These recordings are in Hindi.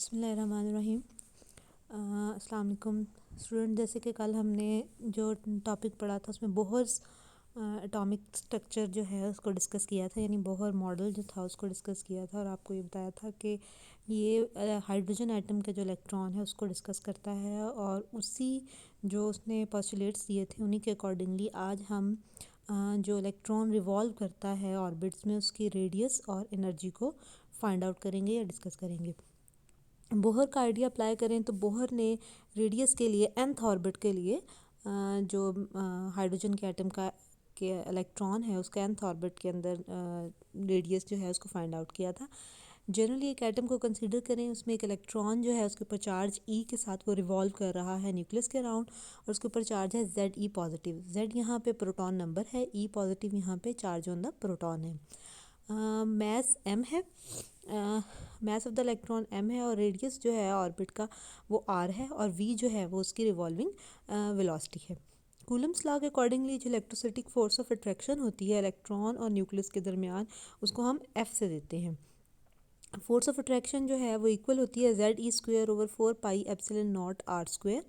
बिस्मिल्लाहिर्रहमानिर्रहीम। अस्सलाम वालेकुम स्टूडेंट। जैसे कि कल हमने जो टॉपिक पढ़ा था उसमें बोहर एटॉमिक स्ट्रक्चर जो है उसको डिस्कस किया था, यानी बोहर मॉडल जो था उसको डिस्कस किया था और आपको ये बताया था कि ये हाइड्रोजन एटम के जो इलेक्ट्रॉन है उसको डिस्कस करता है और उसी जो उसने पोस्टुलेट्स दिए थे उन्हीं के अकॉर्डिंगली आज हम जो इलेक्ट्रॉन रिवॉल्व करता है ऑर्बिट्स में उसकी रेडियस और एनर्जी को फाइंड आउट करेंगे या डिस्कस करेंगे। बोहर का आइडिया अप्लाई करें तो बोहर ने रेडियस के लिए nth ऑर्बिट के लिए जो हाइड्रोजन के एटम का के इलेक्ट्रॉन है उसका nth ऑर्बिट के अंदर रेडियस जो है उसको फाइंड आउट किया था। जनरली एक एटम को कंसीडर करें, उसमें एक इलेक्ट्रॉन जो है उसके ऊपर चार्ज E के साथ वो रिवॉल्व कर रहा है न्यूक्लियस के अराउंड और उसके ऊपर चार्ज है Ze पॉजिटिव। Z यहाँ पे प्रोटॉन नंबर है, E पॉजिटिव यहाँ पे चार्ज ऑन द प्रोटॉन है। मैस m है, mass of the electron m है और रेडियस जो है ऑर्बिट का वो r है और v जो है वो उसकी रिवॉल्विंग वेलोसिटी है। कूलम्स लॉ के अकॉर्डिंगली जो इलेक्ट्रोस्टैटिक फोर्स ऑफ अट्रैक्शन होती है इलेक्ट्रॉन और न्यूक्लियस के दरमियान उसको हम F से देते हैं। फोर्स ऑफ अट्रैक्शन जो है वो इक्वल होती है Ze²/4πε0r²।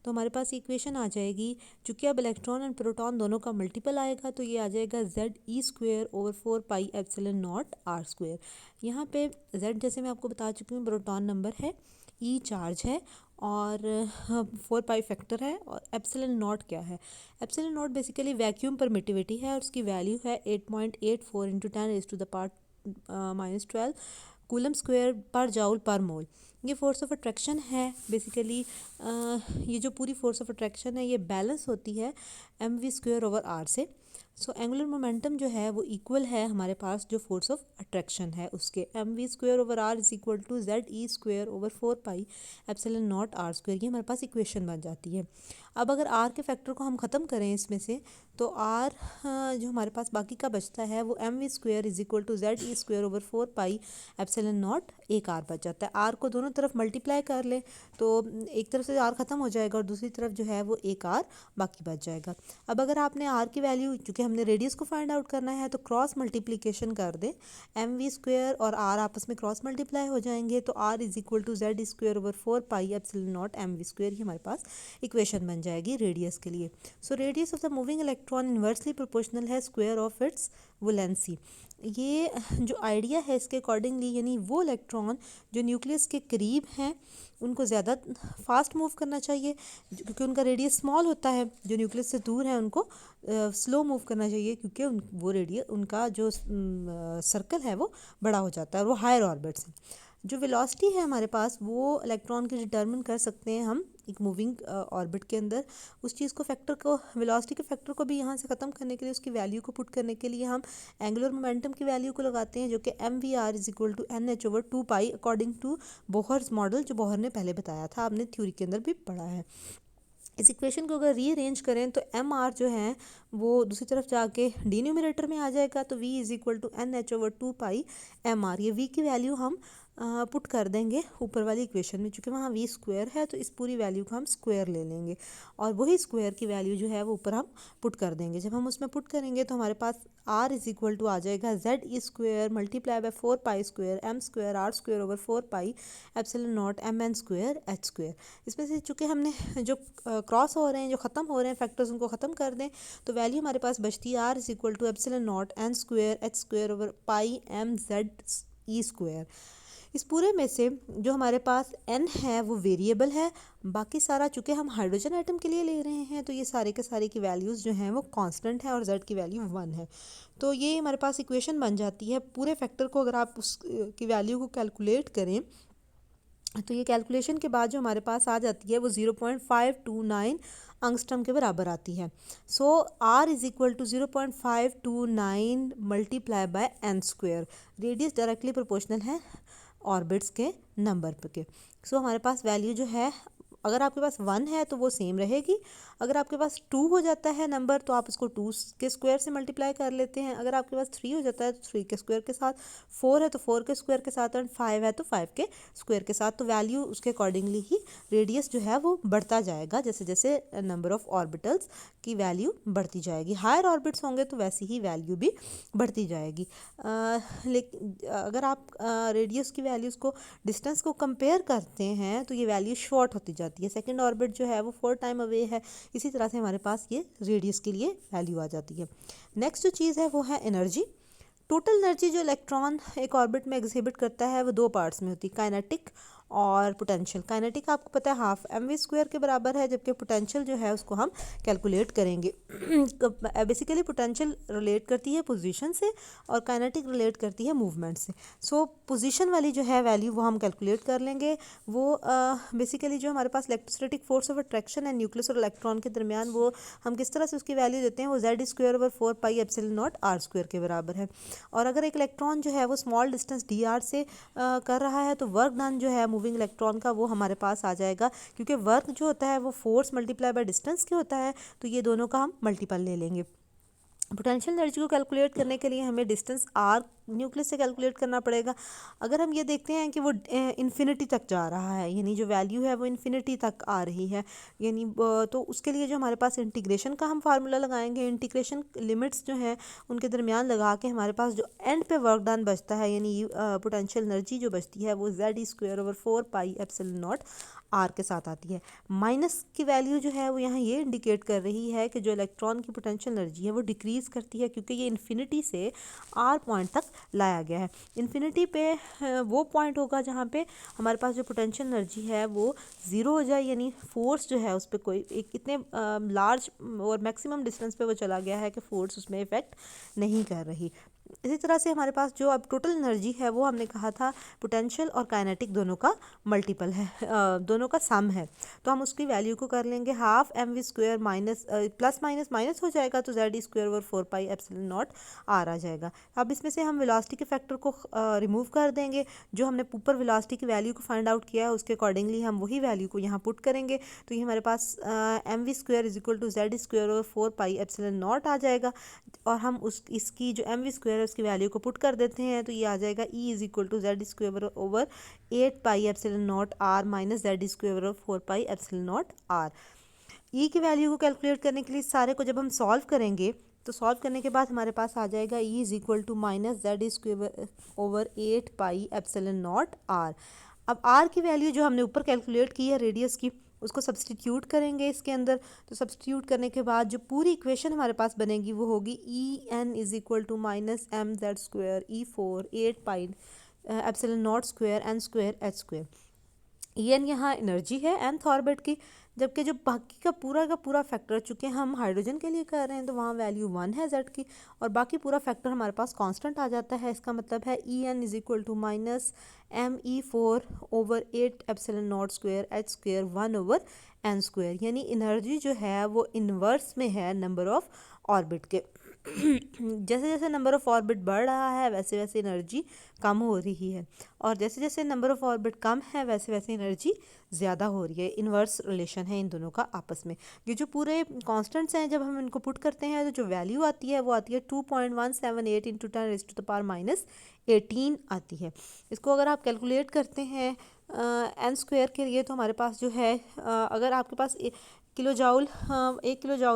तो हमारे पास इक्वेशन आ जाएगी, चूँकि अब इलेक्ट्रॉन एंड प्रोटॉन दोनों का मल्टीपल आएगा तो ये आ जाएगा Ze²/4πε0r²। यहाँ पे Z जैसे मैं आपको बता चुकी हूँ प्रोटॉन नंबर है, E चार्ज है और 4 पाई फैक्टर है और ε0 क्या है। ε0 बेसिकली वैक्यूम परमिटिविटी है और उसकी वैल्यू है 8.84 × 10⁻⁻12 कूलम स्क्वायर पर जाउल पर मोल। ये फोर्स ऑफ अट्रैक्शन है बेसिकली। ये जो पूरी फोर्स ऑफ अट्रैक्शन है ये बैलेंस होती है mv²/r से। सो एंगुलर मोमेंटम जो है वो इक्वल है हमारे पास जो फोर्स ऑफ अट्रैक्शन है उसके, mv²/r = Ze²/4πε0r²। ये हमारे पास इक्वेशन बन जाती है। अब अगर r के फैक्टर को हम ख़त्म करें इसमें से तो r जो हमारे पास बाकी का बचता है वो mv² = Ze²/4πε0 एक r बच जाता है। r को दोनों तरफ मल्टीप्लाई कर ले तो एक तरफ से r ख़त्म हो जाएगा और दूसरी तरफ जो है वो एक r बाकी बच जाएगा। अब अगर आपने r की वैल्यू, क्योंकि हमने रेडियस को फाइंड आउट करना है, तो क्रॉस मल्टीप्लिकेशन कर दें, mv² और r आपस में क्रॉस मल्टीप्लाई हो जाएंगे तो r = Ze²/4πε0 mv²। ये हमारे पास इक्वेशन बन जाएगी रेडियस के लिए। So radius of the moving electron inversely proportional है स्क्वायर ऑफ इट्स वैलेंसी। ये जो आइडिया है इसके अकॉर्डिंगली, यानी वो इलेक्ट्रॉन जो न्यूक्लियस के करीब हैं उनको ज़्यादा फास्ट मूव करना चाहिए क्योंकि उनका रेडियस स्मॉल होता है, जो न्यूक्लियस से दूर है उनको स्लो मूव करना चाहिए क्योंकि वो रेडियस उनका जो सर्कल है वो बड़ा हो जाता है और वो हायर ऑर्बिट्स हैं। जो वेलोसिटी है हमारे पास वो इलेक्ट्रॉन की डिटर्मिन कर सकते हैं हम एक मूविंग ऑर्बिट के अंदर। उस चीज़ को फैक्टर को, वेलोसिटी के फैक्टर को भी यहाँ से ख़त्म करने के लिए, उसकी वैल्यू को पुट करने के लिए हम एंगुलर मोमेंटम की वैल्यू को लगाते हैं जो कि mvr = nh/2π according to Bohr's model, जो बोहर ने पहले बताया था, आपने थ्योरी के अंदर भी पढ़ा है। इस इक्वेशन को अगर रीअरेंज करें तो एम आर जो है वो दूसरी तरफ जाके डिनोमिनेटर में आ जाएगा तो v = nh/2π mr। ये v की वैल्यू हम पुट कर देंगे ऊपर वाली इक्वेशन में, चूँकि वहाँ v² है तो इस पूरी वैल्यू का हम स्क्वायर ले लेंगे और वही स्क्वायर की वैल्यू जो है वो ऊपर हम पुट कर देंगे। जब हम उसमें पुट करेंगे तो हमारे पास r = आ जाएगा Ze² × 4π² m²r²/4πε0 mn² h²। इसमें से चूँकि हमने जो क्रॉस हो रहे हैं, जो ख़त्म हो रहे हैं फैक्टर्स, उनको ख़त्म कर दें तो वैल्यू हमारे पास बचती है r = ε0n²h²πmze²। इस पूरे में से जो हमारे पास n है वो वेरिएबल है, बाकी सारा चूँकि हम हाइड्रोजन एटम के लिए ले रहे हैं तो ये सारे के सारे की वैल्यूज़ जो हैं वो कांस्टेंट है और z की वैल्यू 1 है। तो ये हमारे पास इक्वेशन बन जाती है। पूरे फैक्टर को अगर आप उसकी वैल्यू को कैलकुलेट करें तो ये कैलकुलेशन के बाद जो हमारे पास आ जाती है वो 0.529 एंगस्ट्रॉम के बराबर आती है। सो r = 0.529 × n²। Radius directly proportional है ऑर्बिट्स के नंबर पे के। सो हमारे पास वैल्यू जो है अगर आपके पास 1 है तो वो सेम रहेगी। अगर आपके पास 2 हो जाता है नंबर तो आप उसको 2 के स्क्वायर से मल्टीप्लाई कर लेते हैं। अगर आपके पास 3 हो जाता है तो 3 के स्क्वायर के साथ, 4 है तो 4 के स्क्वायर के साथ, एंड 5 है तो 5 के स्क्वायर के साथ। तो वैल्यू उसके अकॉर्डिंगली ही रेडियस जो है वो बढ़ता जाएगा, जैसे जैसे नंबर ऑफ ऑर्बिटल्स की वैल्यू बढ़ती जाएगी। हायर ऑर्बिट्स होंगे तो वैसी ही वैल्यू भी बढ़ती जाएगी। लेकिन अगर आप रेडियस की वैल्यूज़ को डिस्टेंस को कंपेयर करते हैं तो ये वैल्यू शॉर्ट होती जाती है। सेकंड ऑर्बिट जो है वो 4 टाइम अवे है, इसी तरह से हमारे पास ये रेडियस के लिए वैल्यू आ जाती है। नेक्स्ट जो चीज़ है वो है एनर्जी। टोटल एनर्जी जो इलेक्ट्रॉन एक ऑर्बिट में एग्जिबिट करता है वो 2 पार्ट्स में होती है, काइनेटिक और पोटेंशियल। काइनेटिक आपको पता है हाफ mv² के बराबर है, जबकि पोटेंशियल जो है उसको हम कैलकुलेट करेंगे। बेसिकली पोटेंशियल रिलेट करती है पोजीशन से और काइनेटिक रिलेट करती है मूवमेंट से। सो पोजीशन वाली जो है वैल्यू वो हम कैलकुलेट कर लेंगे। वो बेसिकली जो हमारे पास इलेक्ट्रोस्टैटिक फोर्स ऑफ अट्रैक्शन है न्यूक्लियस और इलेक्ट्रॉन के दरमियान, वो हम किस तरह से उसकी वैल्यू देते हैं, वो z²/4πε0r² के बराबर है। और अगर एक इलेक्ट्रॉन जो है वो स्मॉल डिस्टेंस dr से कर रहा है तो वर्क डन जो है मूविंग इलेक्ट्रॉन का वो हमारे पास आ जाएगा, क्योंकि वर्क जो होता है वो फोर्स मल्टीप्लाई बाय डिस्टेंस के होता है, तो ये दोनों का हम मल्टीपल ले लेंगे। पोटेंशियल एनर्जी को कैलकुलेट करने के लिए हमें डिस्टेंस आर न्यूक्लियस से कैलकुलेट करना पड़ेगा। अगर हम ये देखते हैं कि वो इन्फिनिटी तक जा रहा है, यानी जो वैल्यू है वो इन्फिनिटी तक आ रही है, यानी तो उसके लिए जो हमारे पास इंटीग्रेशन का हम फार्मूला लगाएंगे। इंटीग्रेशन लिमिट्स जो हैं उनके दरमियान लगा के हमारे पास जो एंड पे वर्क डन बचता है, यानी पोटेंशियल एनर्जी जो बचती है वो z²/4πε0 आर के साथ आती है। माइनस की वैल्यू जो है वो यहाँ ये इंडिकेट कर रही है कि जो इलेक्ट्रॉन की पोटेंशियल एनर्जी है वो डिक्रीज़ करती है, क्योंकि ये इन्फिनिटी से आर पॉइंट तक लाया गया है। इन्फिनिटी पे वो पॉइंट होगा जहाँ पे हमारे पास जो पोटेंशियल एनर्जी है वो ज़ीरो हो जाए, यानी फोर्स जो है उस पर कोई एक इतने लार्ज और मैक्सिमम डिस्टेंस पे वो चला गया है कि फोर्स उसमें इफेक्ट नहीं कर रही। इसी तरह से हमारे पास जो अब टोटल एनर्जी है वो हमने कहा था पोटेंशियल और काइनेटिक दोनों का मल्टीपल है, दोनों का सम है। तो हम उसकी वैल्यू को कर लेंगे half mv² minus plus minus minus हो जाएगा तो z²/4πε0 आर आ जाएगा। अब इसमें से हम वेलोसिटी के फैक्टर को रिमूव कर देंगे। जो हमने ऊपर वेलोसिटी की वैल्यू को फाइंड आउट किया है उसके अकॉर्डिंगली हम वही वैल्यू को यहाँ पुट करेंगे, तो ये हमारे पास mv² = z²/4πε0 आ जाएगा। और हम इसकी जो mv² है उसकी वैल्यू को पुट कर देते हैं, तो ये आ जाएगा E = z²/8πε0 r minus z²/4πε0 r। ई की वैल्यू को कैलकुलेट करने के लिए सारे को जब हम सॉल्व करेंगे तो सॉल्व करने के बाद हमारे पास आ जाएगा E = -z²/8πε0 r। अब r की वैल्यू जो हमने ऊपर कैलकुलेट की है रेडियस की, उसको सब्सटीट्यूट करेंगे इसके अंदर। तो सब्सटीट्यूट करने के बाद जो पूरी इक्वेशन हमारे पास बनेगी वो होगी En = -mz² E4 8πε0² n² h²। En यहाँ एनर्जी है nth ऑर्बिट की, जबकि जो बाकी का पूरा फैक्टर, चूँकि हम हाइड्रोजन के लिए कर रहे हैं तो वहाँ वैल्यू 1 है z की, और बाकी पूरा फैक्टर हमारे पास कांस्टेंट आ जाता है। इसका मतलब है En = -me4/8πε0² h² 1/n², यानी एनर्जी जो है वो इन्वर्स में है नंबर ऑफ ऑर्बिट के। जैसे जैसे नंबर ऑफ ऑर्बिट बढ़ रहा है वैसे वैसे एनर्जी कम हो रही है, और जैसे जैसे नंबर ऑफ ऑर्बिट कम है वैसे वैसे एनर्जी ज़्यादा हो रही है। इन्वर्स रिलेशन है इन दोनों का आपस में। ये जो पूरे कांस्टेंट्स हैं जब हम इनको पुट करते हैं तो जो वैल्यू आती है वो आती है 2.178 × 10⁻18 आती है। इसको अगर आप कैलकुलेट करते हैं n² के लिए तो हमारे पास जो है अगर आपके पास 1 किलो जाउल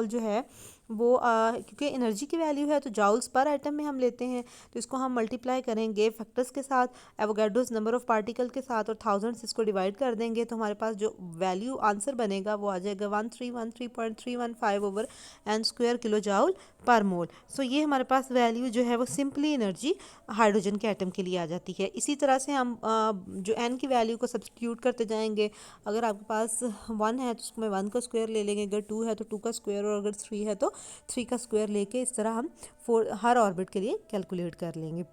जो है वो क्योंकि एनर्जी की वैल्यू है तो जाउल्स पर एटम में हम लेते हैं, तो इसको हम मल्टीप्लाई करेंगे फैक्टर्स के साथ, एवोगाड्रोस नंबर ऑफ पार्टिकल के साथ, और थाउजेंड्स इसको डिवाइड कर देंगे, तो हमारे पास जो वैल्यू आंसर बनेगा वो आ जाएगा 1313.315/n² किलो जाउल पर मोल। सो ये हमारे पास वैल्यू जो है वो सिंपली एनर्जी हाइड्रोजन के एटम के लिए आ जाती है। इसी तरह से हम जो n की वैल्यू को सब्सटीट्यूट करते जाएंगे। अगर आपके पास 1 है तो उसको मैं 1 का स्क्वायर ले लेंगे, अगर 2 है तो 2 का स्क्वायर, और अगर 3 है तो 3 का स्क्वायर लेके इस तरह हम हर ऑर्बिट के लिए कैलकुलेट कर लेंगे।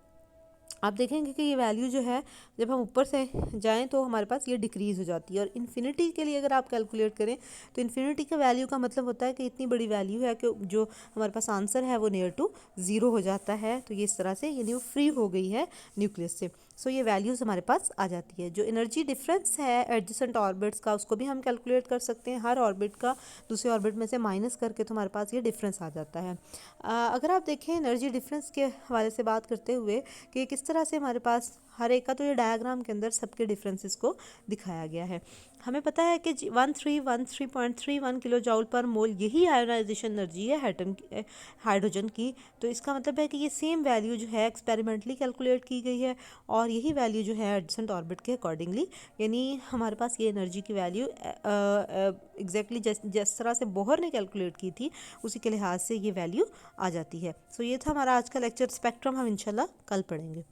आप देखेंगे कि ये वैल्यू जो है जब हम ऊपर से जाएं तो हमारे पास ये डिक्रीज़ हो जाती है, और इन्फिनिटी के लिए अगर आप कैलकुलेट करें तो इन्फिनिटी का वैल्यू का मतलब होता है कि इतनी बड़ी वैल्यू है कि जो हमारे पास आंसर है वो नियर टू ज़ीरो हो जाता है। तो ये इस तरह से यानी वो फ्री हो गई है न्यूक्लियस से। सो ये वैल्यूज़ हमारे पास आ जाती है। जो एनर्जी डिफरेंस है एडजेसेंट ऑर्बिट्स का उसको भी हम कैलकुलेट कर सकते हैं। हर ऑर्बिट का दूसरे ऑर्बिट में से माइनस करके तो हमारे पास ये डिफरेंस आ जाता है। अगर आप देखें एनर्जी डिफरेंस के हवाले से बात करते हुए कि किस तरह से हमारे पास हर एक का, तो ये डायग्राम के अंदर सबके डिफरेंसेस को दिखाया गया है। हमें पता है कि 1313.31 किलो जूल पर मोल यही आयोनाइजेशन एनर्जी है हाइड्रोजन की। तो इसका मतलब है कि ये सेम वैल्यू जो है एक्सपेरिमेंटली कैलकुलेट की गई है और यही वैल्यू जो है एडजेसेंट ऑर्बिट के अकॉर्डिंगली, यानी हमारे पास ये एनर्जी की वैल्यू एग्जैक्टली जिस तरह से बोहर ने कैलकुलेट की थी उसी के लिहाज से ये वैल्यू आ जाती है। सो ये था हमारा आज का लेक्चर। स्पेक्ट्रम हम इंशाल्लाह कल पढ़ेंगे।